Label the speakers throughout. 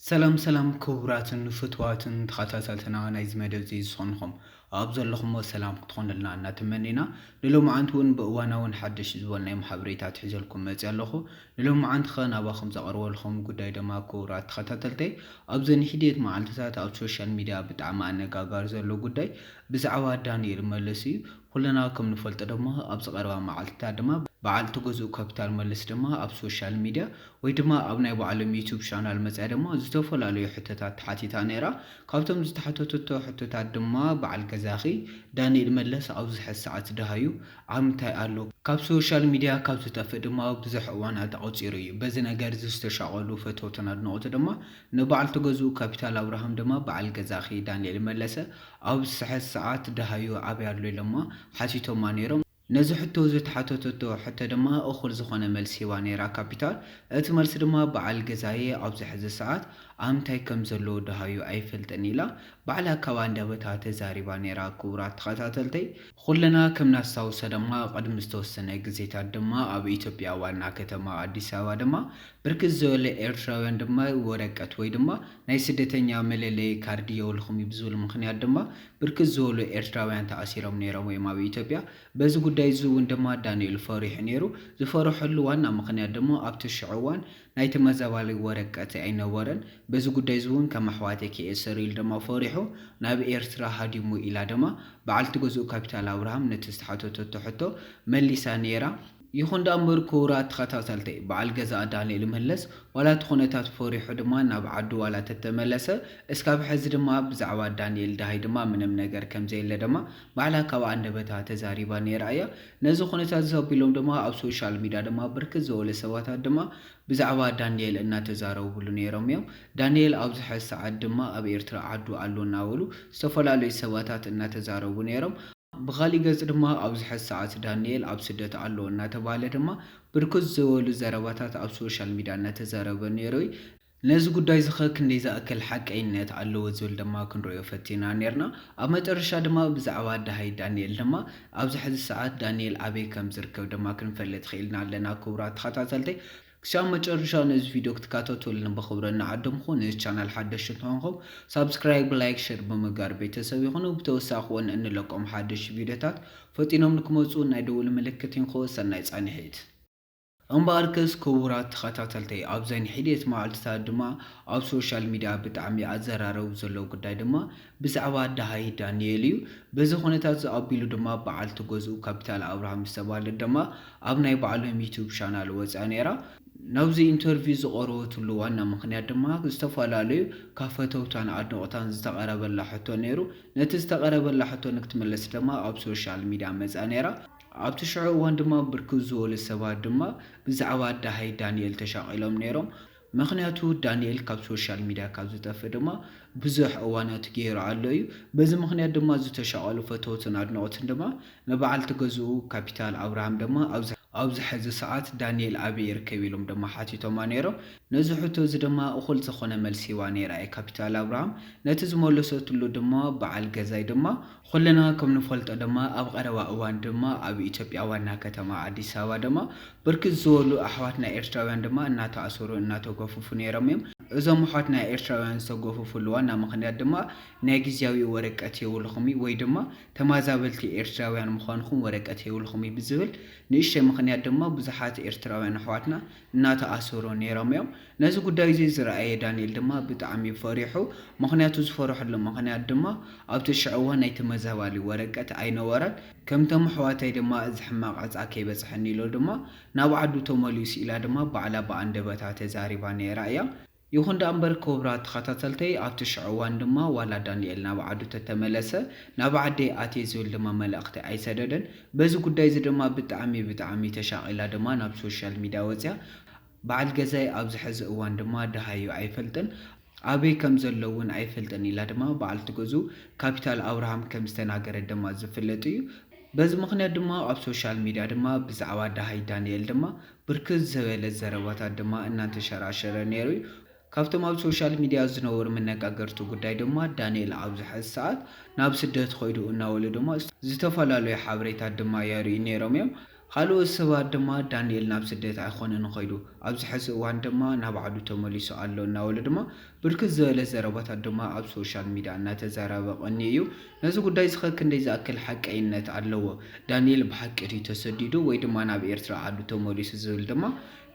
Speaker 1: ሰላም ክቡራትን ፍትዋትን ተኸታተልትና ናይ ዝመደብ እዚ ዝኮንኩም ኣብ ዘለኹም ሰላም ክትኾኑልና እናተመኒና ንሎምዓንቲ እውን ብእዋናውን ሓድሽ ዝበልናዮም ሓበሬታት ሒዘልኩም መፅእ ኣለኹ ንሎምዓንቲ ኸ ናባኹም ዘቐርበልኩም ጉዳይ ድማ ክቡራት ተኸታተልተይ ኣብዚ ንሒደት መዓልትታት ኣብ ሶሻል ሚድያ ብጣዕሚ ኣነጋጋሪ ዘሎ ጉዳይ ብዛዕባ ዳንኤል መለስ እዩ ኩልና ከም ንፈልጦ ድማ ኣብ ዝቐረባ መዓልትታት ድማ በዓል ትገዝኡ ካፒታል መለስ ድማ ኣብ ሶሻል ሚድያ ወይ ድማ ኣብ ናይ ባዕሎም ዩቲዩብ ቻናል መፅኣ ድማ ዝተፈላለዩ ሕቶታት ተሓቲታ ነይራ ካብቶም ዝተሓተተቶ ሕቶታት ድማ በዓል ገዛኺ ዳንኤል መለስ ኣብ ዝሕዚ ሰዓት ድሃዩ ኣብ ምንታይ ኣሎ ካብ ሶሻል ሚድያ ካብ ዝጠፍእ ድማ ብዙሕ እዋናት ተቖፂሩ እዩ በዚ ነገር ዝተሻቐሉ ፈተውትን ኣድነቑት ድማ ንበዓል ትገዝኡ ካፒታል ኣብርሃም ድማ በዓል ገዛኺ ዳንኤል መለሰ ኣብ ዝሕዚ ሰዓት ድሃዩ ዓብይ ኣሎ ኢሎማ ሓቲቶማ ነይሮም ነዚ ሕቶ ዝተሓተተቶ ሕቶ ድማ እኹል ዝኾነ መልሲ ሂባ ነይራ ካፒታል እቲ መልሲ ድማ በዓል ገዛዬ ኣብዚ ሕዚ ሰዓት ኣብ ምንታይ ከም ዘሎ ድሃዩ ኣይፈልጥን ኢላ ባዕላ ካብ አንደበታ ተዛሪባ ነይራ ክቡራት ተኸታተልተይ ኩልና ከም ናስታውሶ ድማ ቅድሚ ዝተወሰነ ግዜታት ድማ ኣብ ኢትዮጵያ ዋና ከተማ አዲስ አበባ ድማ ብርክት ዝበለ ኤርትራውያን ድማ ወረቀት ወይ ድማ ናይ ስደተኛ መለለይ ካርዲ የብልኩም ብዝብል ምክንያት ድማ ብርክት ዝበሉ ኤርትራውያን ተኣሲሮም ነይሮም ወይ ኣብ ኢትዮጵያ በዚ ጉዳይ እዚ እውን ድማ ዳንኤል ፈሪሑ ነይሩ ዝፈርሐሉ ዋና ምክንያት ድማ ኣብቲ ሽዑ እዋን ናይ ተመዛባሊ ወረቀት ኣይነበረን በዚ ጉዳይ እዚ እውን ከም ኣሕዋተይ ክእሰር ኢሉ ድማ ፈሪሑ ናብ ኤርትራ ሃዲሙ ኢላ ድማ በዓል ትገዝኡ ካፒታል ኣብርሃም ነቲ ዝተሓተተቶ ሕቶ መሊሳ ነይራ ይኹን እምበር ክቡራት ተኸታተልተይ በዓል ገዛ ዳንኤል መለስ ዋላ እቲ ኩነታት ፈሪሑ ድማ ናብ ዓዱ ዋላ ተተመለሰ እስካብ ሕዚ ድማ ብዛዕባ ዳንኤል ዳሃይ ድማ ምንም ነገር ከም ዘየለ ድማ ባዕላ ካብ አንደበታ ተዛሪባ ነይራ እያ ነዚ ኩነታት ዘቢሎም ድማ ኣብ ሶሻል ሚድያ ድማ ብርክት ዝበሉ ሰባታት ድማ ብዛዕባ ዳንኤል እናተዛረብሉ ነይሮም እዮም ዳንኤል ኣብዚ ሕዚ ሰዓት ድማ ኣብ ኤርትራ ዓዱ ኣሎ እናበሉ ዝተፈላለዩ ሰባታት እናተዛረቡ ነይሮም ብኻሊእ ገጽ ድማ ኣብዚ ሕዚ ሰዓት ዳንኤል ኣብ ስደት ኣሎ እናተባሃለ ድማ ብርክት ዝበሉ ዘረባታት ኣብ ሶሻል ሚድያ እናተዛረበ ነይሩ ነዚ ጉዳይ እዚ ክንደይ ዝኣክል ሓቀኝነት ኣለዎ ዝብል ድማ ክንሪኦ ፈቲና ነርና ኣብ መጨረሻ ድማ ብዛዕባ ዳሃይ ዳንኤል ድማ ኣብዚ ሕዚ ሰዓት ዳንኤል ኣበይ ከም ዝርከብ ድማ ክንፈልጥ ኽኢልና ኣለና ክቡራት ተኸታተልተይ ክሳብ መጨረሻ ነዚ ቪድዮ ክትከታተሉን ብኽብሪ ንዓድምኹ ነዚ ቻናል ሓደሽቲ እንተኾንኩም ሳብስክራይብ ላይክ ሼር ብምግባር ቤተሰብ ይኹኑ ብተወሳኺ እውን እንለቆም ሓድሽ ቪድዮታት ፈጢኖም ንክመፁ ናይ ደውል ምልክት ይንከወስ ሰናይ ጻኒሒት እምበኣርከስ ክቡራት ተኸታተልተይ ኣብዘን ሒደት መዓልትታት ድማ ኣብ ሶሻል ሚድያ ብጣዕሚ ኣዘራረቡ ዘሎ ጉዳይ ድማ ብዛዕባ ዳሃይ ዳንኤል እዩ በዚ ኩነታት ዝኣቢሉ ድማ በዓል ትገዝኡ ካፒታል ኣብርሃም ዝተባሃለ ድማ ኣብ ናይ ባዕሎም ዩቲዩብ ቻናል ወፅኣ ነይራ ናብዚ ኢንተርቪው ዝቐረበትሉ ዋና ምክንያት ድማ ዝተፈላለዩ ካብ ፈተውታን ኣድነቑታን ዝተቐረበላ ሕቶ ነይሩ ነቲ ዝተቐረበላ ሕቶ ንክትመለስ ድማ ኣብ ሶሻል ሚድያ መፅኣ ነይራ ኣብቲ ሽዑ እዋን ድማ ብርክት ዝበሉ ሰባት ድማ ብዛዕባ ዳሃይ ዳንኤል ተሻቒሎም ነይሮም ምክንያቱ ዳንኤል ካብ ሶሻል ሚድያ ካብ ዝጠፍእ ድማ ብዙሕ እዋናት ገይሩ ኣሎ እዩ በዚ ምክንያት ድማ ዝተሻቐሉ ፈተውትን ኣድነቑትን ድማ ንበዓል ትገዝኡ ካፒታል ኣብርሃም ድማ ኣብዚ ሕዚ ሰዓት ዳንኤል ኣበይ ይርከብ ኢሎም ድማ ሓቲቶማ ነይሮም ነዚ ሕቶ እዚ ድማ እኹል ዝኾነ መልሲ ሂባ ነይራ ካፒታል ኣብርሃም ነቲ ዝመለሰትሉ ድማ በዓል ገዛይ ድማ ኩልና ከም ንፈልጦ ድማ ኣብ ቀረባ እዋን ድማ ኣብ ኢትዮጵያ ዋና ከተማ አዲስ አበባ ድማ ብርክት ዝበሉ ኣሕዋትና ኤርትራውያን ድማ እናተኣሰሩ እናተገፈፉ ነይሮም እዮም እዞም ኣሕዋትና ኤርትራውያን ዝተገፈፉሉ ዋና ምክንያት ድማ ናይ ግዝያዊ ወረቀት የብልኹም ወይ ድማ ተመዛበልቲ ኤርትራውያን ምዃንኩም ወረቀት የብልኹም ብዝብል ንእሽተይ ምክንያት ድማ ብዙሓት ኤርትራውያን ኣሕዋትና እናተኣሰሩ ነይሮም እዮም ነዚ ጉዳይ እዚ ዝረኣየ ዳንኤል ድማ ብጣዕሚ ፈሪሑ ምክንያቱ ዝፈርሐሉ ምክንያት ድማ ኣብቲ ሽዑ እዋን ናይ ተመዛባሊ ወረቀት ኣይነበረን ከምቶም ኣሕዋተይ ድማ እዚ ሕማቕ ዕፃ ከይበፅሐኒ ኢሉ ድማ ናብ ዓዱ ተመሊሱ ኢላ ድማ ባዕላ ብኣንደበታ ተዛሪባ ነይራ እያ ይኹን እምበር ክቡራት ተኸታተልተይ ኣብቲ ሽዑ እዋን ድማ ዋላ ዳንኤል ናብ ዓዱ ተተመለሰ ናብ ዓደይ ኣትየ ዝብል ድማ መልእኽቲ ኣይሰደደን በዚ ጉዳይ እዚ ድማ ብጣዕሚ ተሻቒላ ድማ ናብ ሶሻል ሚድያ ወፅያ በዓል ገዛይ ኣብዚ ሕዚ እዋን ድማ ድሃዩ ኣይፈልጥን ኣበይ ከም ዘሎ እውን ኣይፈልጥን ኢላ ድማ በዓል ትገዝኡ ካፒታል ኣብርሃም ከም ዝተናገረ ድማ ዝፍለጥ እዩ በዚ ምክንያት ድማ ኣብ ሶሻል ሚድያ ድማ ብዛዕባ ዳሃይ ዳንኤል ድማ ብርክት ዝበለ ዘረባታት ድማ እናተሸራሸረ ነይሩ ካብቶም ኣብ ሶሻል ሚድያ ዝነበሩ መነጋገርቲ ጉዳይ ድማ ዳንኤል ኣብዚ ሕዚ ሰዓት ናብ ስደት ኸይዱ እናበሉ ድማ ዝተፈላለዩ ሓበሬታት ድማ የርእዩ ነይሮም እዮም ካልኦት ሰባት ድማ ዳንኤል ናብ ስደት ኣይኮነን ኸይዱ ኣብዚ ሕዚ እዋን ድማ ናብ ዓዱ ተመሊሱ ኣሎ እናበሉ ድማ ብርክት ዝበለ ዘረባታት ድማ ኣብ ሶሻል ሚድያ እናተዘራረበ እዩ። ነዚ ጉዳይ እዚ ክንደይ ዝኣክል ሓቀኝነት ኣለዎ? ዳንኤል ብሓቂ ድዩ ተሰዲዱ ወይ ድማ ናብ ኤርትራ ዓዱ ተመሊሱ ዝብል ድማ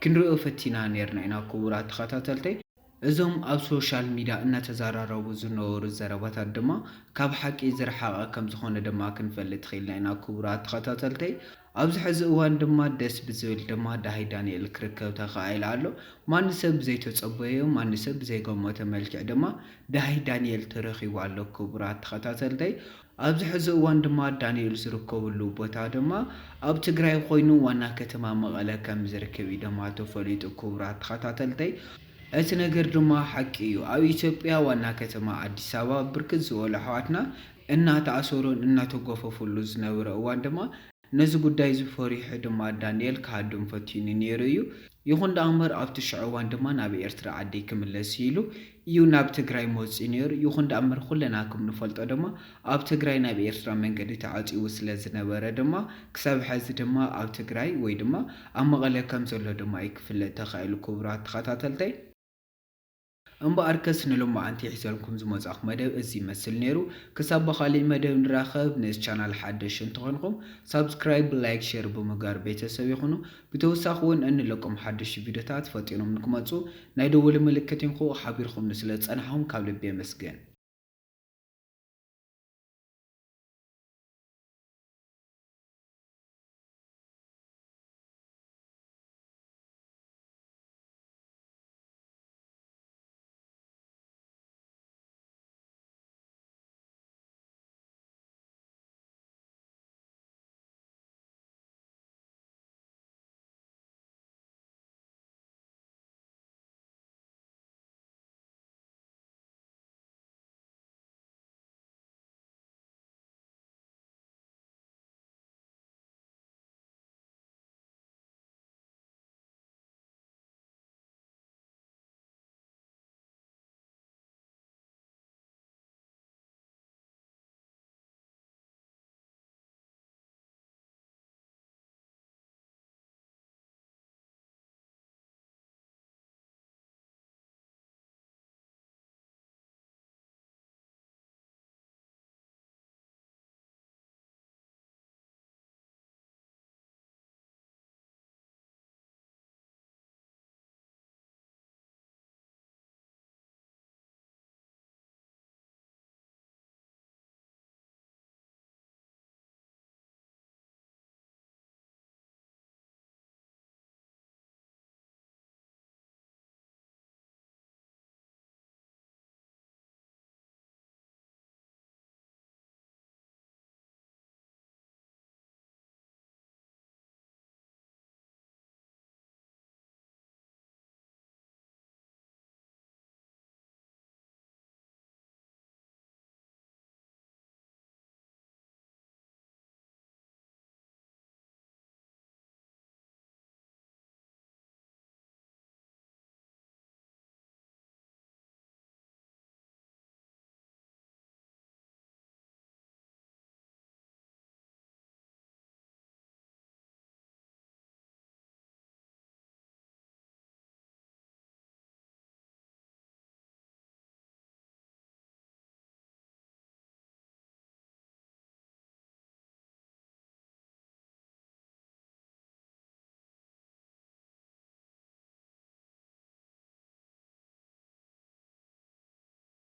Speaker 1: ክንሪኦ ፈቲና ነርና ኢና ክቡራት ተኸታተልተይ። እዞም ኣብ ሶሻል ሚድያ እናተዘራረቡ ዝነበሩ ዘረባታት ድማ ካብ ሓቂ ዝረሓቐ ከም ዝኾነ ድማ ክንፈልጥ ኽኢልና ኢና ክቡራት ተኸታተልተይ። ኣብዚ ሕዚ እዋን ድማ ደስ ብዝብል ድማ ዳሃይ ዳንኤል ክርከብ ተኻኢሉ ኣሎ። ማን ሰብ ብዘይተፀበዮ ማን ሰብ ብዘይገመተ መልክዕ ድማ ዳሃይ ዳንኤል ተረኺቡ ኣሎ ክቡራት ተኸታተልተይ። ኣብዚ ሕዚ እዋን ድማ ዳንኤል ዝርከበሉ ቦታ ድማ ኣብ ትግራይ ኮይኑ ዋና ከተማ መቐለ ከም ዝርከብ ድማ ተፈሊጡ ክቡራት ተኸታተልተይ። እቲ ነገር ድማ ሓቂ እዩ። ኣብ ኢትዮጵያ ዋና ከተማ አዲስ አበባ ብርክት ዝበሉ ኣሕዋትና እናተኣሰሩን እናተጎፈፉሉ ዝነበረ እዋን ድማ ነዚ ጉዳይ ዝፈሪሑ ድማ ዳንኤል ካሃድም ፈቲኑ ነይሩ እዩ። ይኹን ደኣምበር ኣብቲ ሽዑ እዋን ድማ ናብ ኤርትራ ዓደይ ክምለስ ኢሉ እዩ ናብ ትግራይ መፂኡ ነይሩ። ይኹን ደኣምበር ኩለና ከም ንፈልጦ ድማ ኣብ ትግራይ ናብ ኤርትራ መንገዲ ተዓፂቡ ስለ ዝነበረ ድማ ክሳብ ሕዚ ድማ ኣብ ትግራይ ወይ ድማ ኣብ መቐለ ከም ዘሎ ድማ ይክፍለጥ ተኻኢሉ ክቡራት ተኸታተልተይ። እምበኣር ከስ ንሎማዓንቲ ሒዘልኩም ዝመጻኹ መደብ እዚ ይመስል ነይሩ። ክሳብ በኻሊእ መደብ ንራኸብ። ነዚ ቻናል ሓደሽ እንትኾንኩም ሳብስክራይብ፣ ላይክ፣ ሼር ብምግባር ቤተሰብ ይኹኑ። ብተወሳኺ እውን እንለቆም ሓደሽ ቪድዮታት ፈጢኖም ንክመፁ ናይ ደወል ምልክት ይንኩ። ሓቢርኩም ስለ ዝጸናሕኩም ካብ ልቢ የመስግን።